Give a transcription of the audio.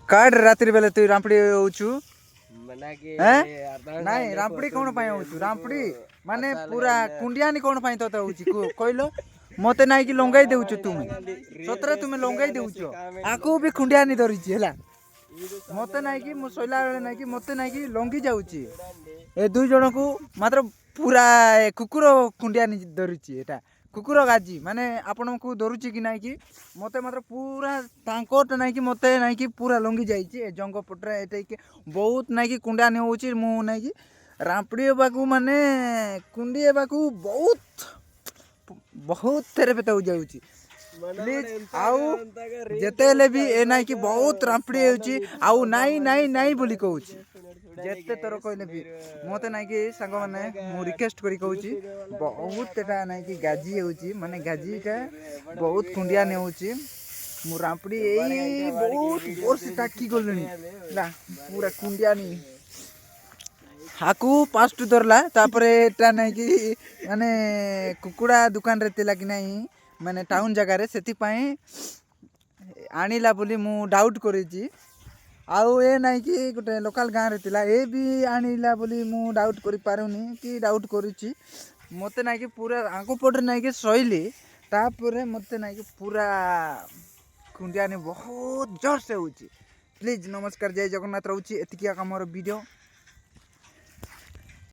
काड रात्रि बेले तू रामपड़ी होचु मना के नहीं रामपड़ी कौन पाई होचु रामपड़ी माने पूरा कुंडियानी कौन पाई तो होची कहलो मते नाइ कि लंगाई देउछु तुम सतरे तुम लंगाई देउछु आको भी कुंडियानी धरिची हैला मते नाइ कि मो सोइला बेले नाइ कि मते नाइ कि लंगी जाउची ए दुई जण को मात्र पूरा कुकुर कुंडियानी धरिची एटा कुकुर गाजी माने आपण को धरुची कि नाइ कि मते मात्र पूरा तांकोट नाइ कि मते नाइ कि पूरा लंगी जाइची जंग पटरे एटा कि बहुत नाइ कि कुंडियानी होची मु नाइ कि रामपड़ी बाकू माने कुंडी बाकू बहुत बहुत तेरे पे तो जाउची प्लीज आउ जेतेले भी ए नाइ कि बहुत रामपड़ी होची आउ नाइ नाइ नाइ बोली कहूची जेते तोर कहले भी मते नाइ कि संग माने मु रिक्वेस्ट करी कहूची बहुत एटा नाइ कि गाजी होची माने गाजी का बहुत कुंडिया ने होची मु रामपड़ी एई बहुत वर्ष टाकी गलनी ला पूरा कुंडिया नी हाकू पास्ट धरला तापरे एटा नाइ कि माने कुकुड़ा दुकान रे तिला कि नाही माने टाउन जगह रे सेति पई आनिला बोली मु डाउट करेची आउ ए नाइ कि गोटे लोकल गाँव रे तिला ए भी आनिला बोली मु डाउट करि पारुनी कि डाउट करूची मते नाइ कि पूरा आंको पट नाइ कि सइली तापरे मते नाइ कि पूरा कुंडिया ने बहुत जोर से होची प्लीज नमस्कार जय जगन्नाथ रहउची एतिकिया का मोर वीडियो।